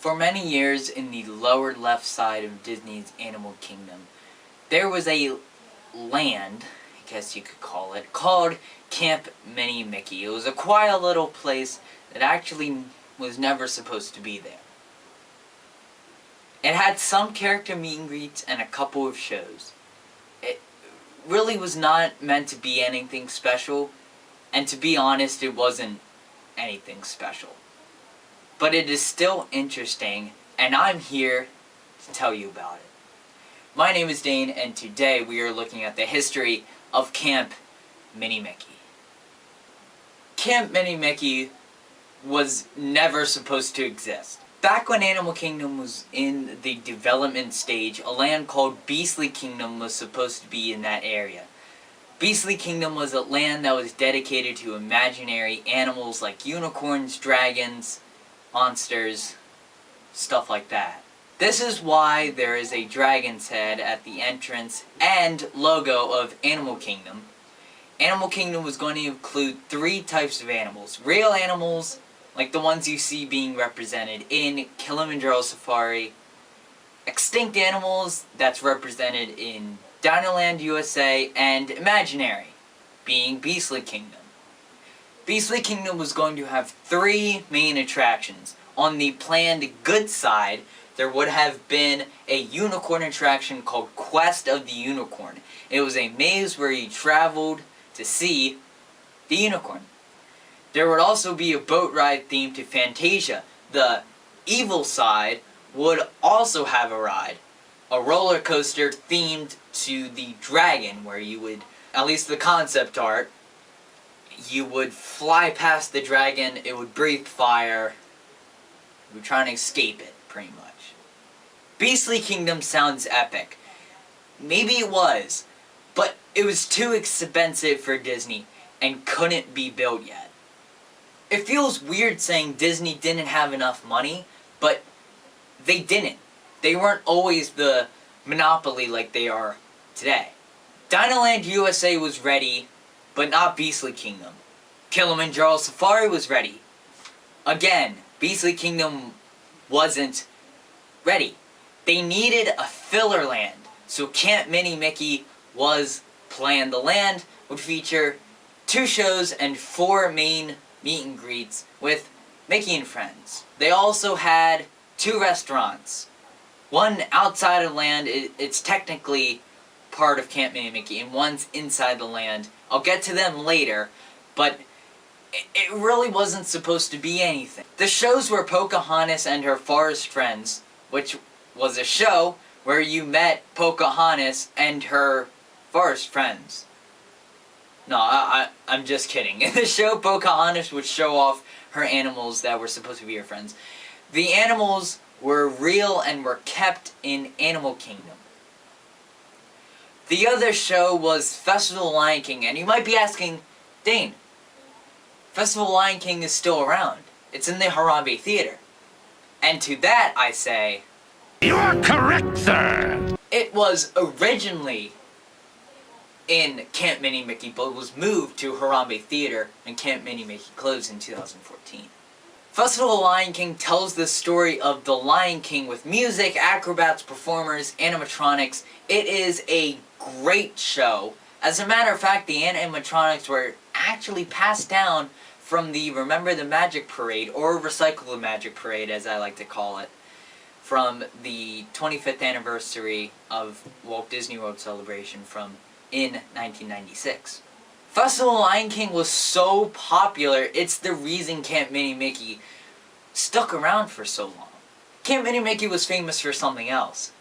For many years in the lower left side of Disney's Animal Kingdom, there was a land, I guess you could call it, called Camp Minnie Mickey. It was a quiet little place that actually was never supposed to be there. It had some character meet and greets and a couple of shows. It really was not meant to be anything special, and to be honest, it wasn't anything special. But it is still interesting, and I'm here to tell you about it. My name is Dane, and today we are looking at the history of Camp Minnie Mickey. Camp Minnie Mickey was never supposed to exist. Back when Animal Kingdom was in the development stage, a land called Beastly Kingdom was supposed to be in that area. Beastly Kingdom was a land that was dedicated to imaginary animals like unicorns, dragons, monsters, stuff like that. This is why there is a dragon's head at the entrance and logo of Animal Kingdom. Animal Kingdom was going to include 3 types of animals. Real animals, like the ones you see being represented in Kilimanjaro Safari. Extinct animals, that's represented in Dinoland USA, and imaginary, being Beastly Kingdom. Beastly Kingdom was going to have 3 main attractions. On the planned good side, there would have been a unicorn attraction called Quest of the Unicorn. It was a maze where you traveled to see the unicorn. There would also be a boat ride themed to Fantasia. The evil side would also have a ride. A roller coaster themed to the dragon, where you would, at least the concept art, you would fly past the dragon, it would breathe fire, you were trying to escape it, pretty much. Beastly Kingdom sounds epic. Maybe it was, but it was too expensive for Disney and couldn't be built yet. It feels weird saying Disney didn't have enough money, but they didn't. They weren't always the monopoly like they are today. Dinoland USA was ready, but not Beastly Kingdom. Kilimanjaro Safari was ready. Again, Beastly Kingdom wasn't ready. They needed a filler land, so Camp Minnie Mickey was planned. The land would feature 2 shows and 4 main meet and greets with Mickey and friends. They also had 2 restaurants. One outside of land, it's technically part of Camp Minnie Mickey, and one's inside the land. I'll get to them later, but it really wasn't supposed to be anything. The shows were Pocahontas and her forest friends, which was a show where you met Pocahontas and her forest friends. No, I'm just kidding. In the show, Pocahontas would show off her animals that were supposed to be her friends. The animals were real and were kept in Animal Kingdom. The other show was Festival Lion King, and you might be asking, Dane, Festival Lion King is still around. It's in the Harambe Theater. And to that I say, you're correct, sir! It was originally in Camp Minnie Mickey, but was moved to Harambe Theater, and Camp Minnie Mickey closed in 2014. Festival Lion King tells the story of the Lion King with music, acrobats, performers, animatronics. It is a great show. As a matter of fact, the animatronics were actually passed down from the Remember the Magic Parade, or Recycle the Magic Parade as I like to call it, from the 25th anniversary of Walt Disney World Celebration in 1996. Festival Lion King was so popular, it's the reason Camp Minnie Mickey stuck around for so long. Camp Minnie Mickey was famous for something else.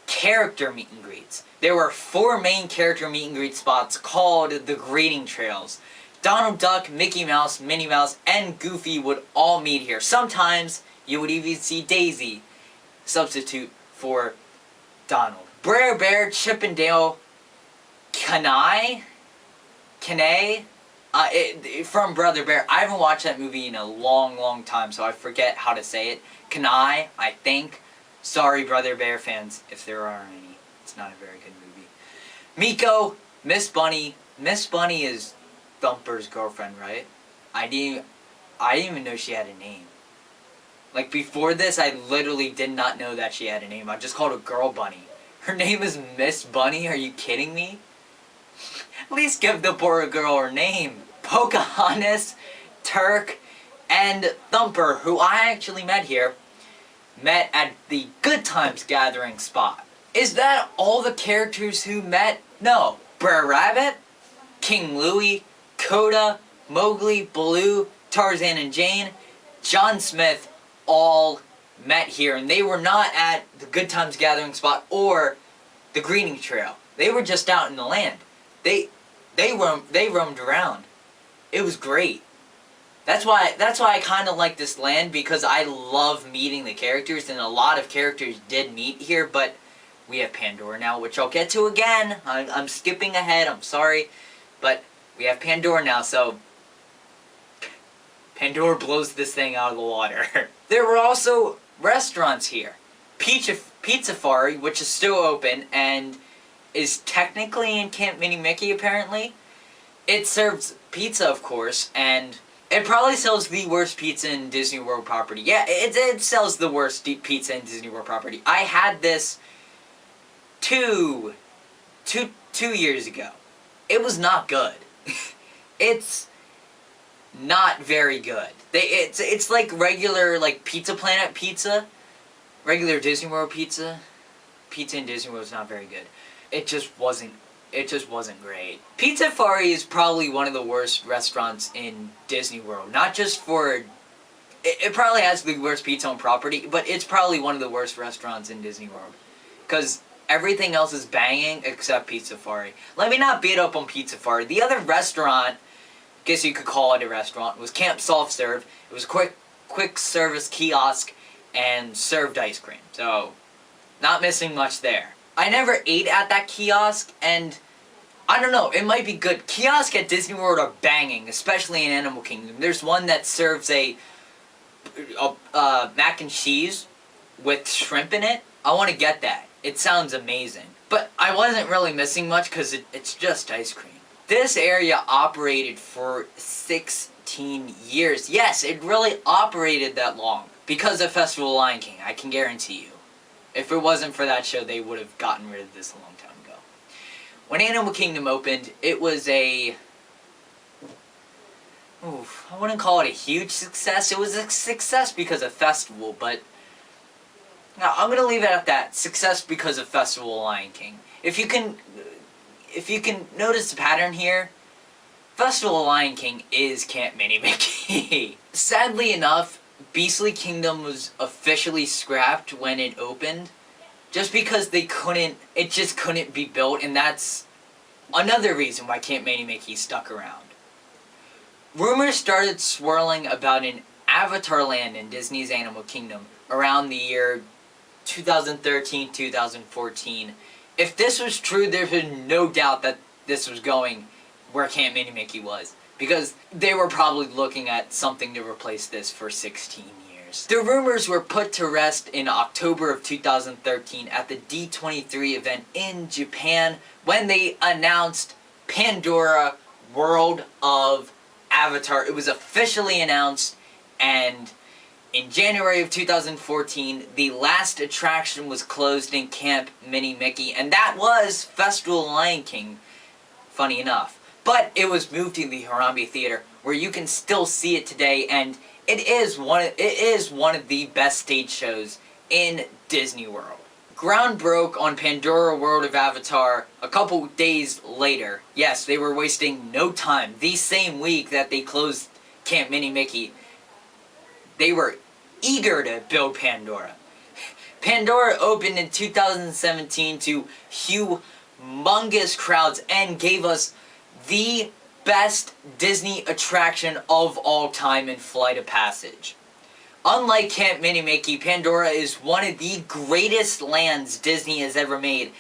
Character meet and greets. There were 4 main character meet and greet spots called the Greeting Trails. Donald Duck, Mickey Mouse, Minnie Mouse, and Goofy would all meet here. Sometimes you would even see Daisy substitute for Donald. Brer Bear, Chip and Dale, Kenai, from Brother Bear. I haven't watched that movie in a long time, so I forget how to say it. Kenai, I think. Sorry, Brother Bear fans, if there are any. It's not a very good movie. Meeko, Miss Bunny. Miss Bunny is Thumper's girlfriend, right? I didn't even know she had a name. Like, before this, I literally did not know that she had a name. I just called her Girl Bunny. Her name is Miss Bunny? Are you kidding me? At least give the poor girl her name. Pocahontas, Turk, and Thumper, who I actually met here, met at the Good Times Gathering spot. Is that all the characters who met? No. Brer Rabbit, King Louie, Coda, Mowgli, Baloo, Tarzan and Jane, John Smith, all met here, and they were not at the Good Times Gathering spot or the Greeting Trail. They were just out in the land. They roamed around. It was great. That's why I kind of like this land, because I love meeting the characters, and a lot of characters did meet here, but we have Pandora now, which I'll get to again. I'm skipping ahead, I'm sorry, but we have Pandora now, so Pandora blows this thing out of the water. There were also restaurants here. Pizza Safari, which is still open and is technically in Camp Minnie Mickey, apparently. It serves pizza, of course, and it probably sells the worst pizza in Disney World property. Yeah, it sells the worst pizza in Disney World property. I had this two years ago. It was not good. It's not very good. It's like regular, like, Pizza Planet pizza. Regular Disney World pizza. Pizza in Disney World is not very good. It just wasn't great. Pizza Safari is probably one of the worst restaurants in Disney World. Not just for... It probably has the worst pizza on property, but it's probably one of the worst restaurants in Disney World. Because everything else is banging except Pizza Safari. Let me not beat up on Pizza Safari. The other restaurant, I guess you could call it a restaurant, was Camp Soft Serve. It was a quick service kiosk and served ice cream. So, not missing much there. I never ate at that kiosk, and I don't know, it might be good. Kiosks at Disney World are banging, especially in Animal Kingdom. There's one that serves a mac and cheese with shrimp in it. I want to get that. It sounds amazing. But I wasn't really missing much because it's just ice cream. This area operated for 16 years. Yes, it really operated that long. Because of Festival of Lion King, I can guarantee you. If it wasn't for that show, they would have gotten rid of this a long time ago. When Animal Kingdom opened, it was I wouldn't call it a huge success. It was a success because of Festival, but no, I'm going to leave it at that. Success because of Festival of Lion King. If you can notice the pattern here, Festival of Lion King is Camp Minnie Mickey. Sadly enough, Beastly Kingdom was officially scrapped when it opened, just because it just couldn't be built, and that's another reason why Camp Minnie Mickey stuck around. Rumors started swirling about an Avatar land in Disney's Animal Kingdom around the year 2013, 2014. If this was true, there's been no doubt that this was going where Camp Minnie Mickey was, because they were probably looking at something to replace this for 16 years. The rumors were put to rest in October of 2013 at the D23 event in Japan, when they announced Pandora World of Avatar. It was officially announced, and in January of 2014, the last attraction was closed in Camp Minnie Mickey, and that was Festival of Lion King, funny enough. But it was moved to the Harambe Theater, where you can still see it today, and it is one of the best stage shows in Disney World. Ground broke on Pandora World of Avatar a couple days later. Yes, they were wasting no time. The same week that they closed Camp Minnie Mickey, they were eager to build Pandora. Pandora opened in 2017 to humongous crowds and gave us the best Disney attraction of all time in Flight of Passage. Unlike Camp Minnie Mickey, Pandora is one of the greatest lands Disney has ever made,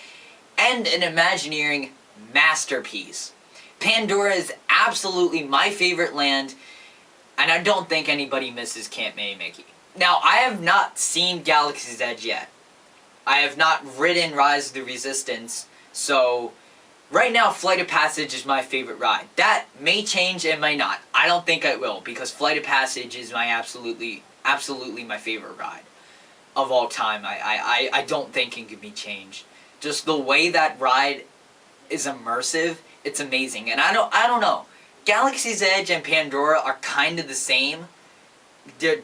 and an Imagineering masterpiece. Pandora is absolutely my favorite land, and I don't think anybody misses Camp Minnie Mickey. Now, I have not seen Galaxy's Edge yet. I have not ridden Rise of the Resistance, so right now, Flight of Passage is my favorite ride. That may change, it may not. I don't think it will, because Flight of Passage is my absolutely absolutely my favorite ride of all time. I don't think it could be changed. Just the way that ride is immersive, it's amazing. And I don't know. Galaxy's Edge and Pandora are kind of the same. They're,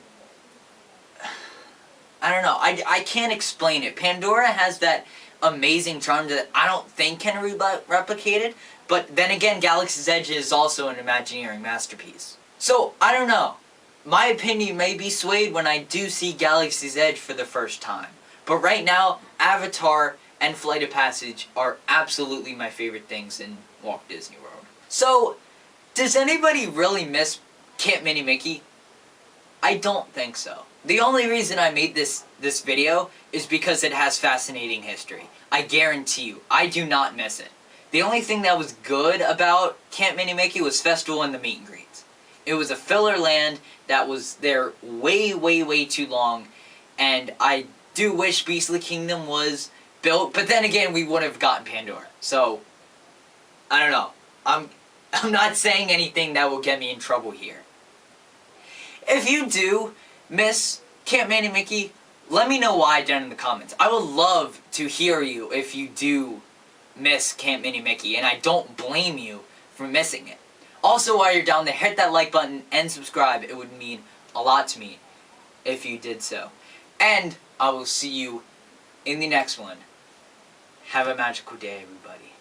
I don't know. I can't explain it. Pandora has that amazing charm that I don't think can be replicated. But then again, Galaxy's Edge is also an Imagineering masterpiece. So, I don't know. My opinion may be swayed when I do see Galaxy's Edge for the first time. But right now, Avatar and Flight of Passage are absolutely my favorite things in Walt Disney World. So, does anybody really miss Camp Minnie Mickey? I don't think so. The only reason I made this video is because it has fascinating history. I guarantee you, I do not miss it. The only thing that was good about Camp Minnie Mickey was Festival and the meet and greets. It was a filler land that was there way, way, way too long, and I do wish Beastly Kingdom was built, but then again, we would have gotten Pandora. So, I don't know. I'm not saying anything that will get me in trouble here. If you do miss Camp Minnie Mickey, let me know why down in the comments. I would love to hear you if you do miss Camp Minnie Mickey, and I don't blame you for missing it. Also, while you're down there, hit that like button and subscribe. It would mean a lot to me if you did so. And I will see you in the next one. Have a magical day, everybody.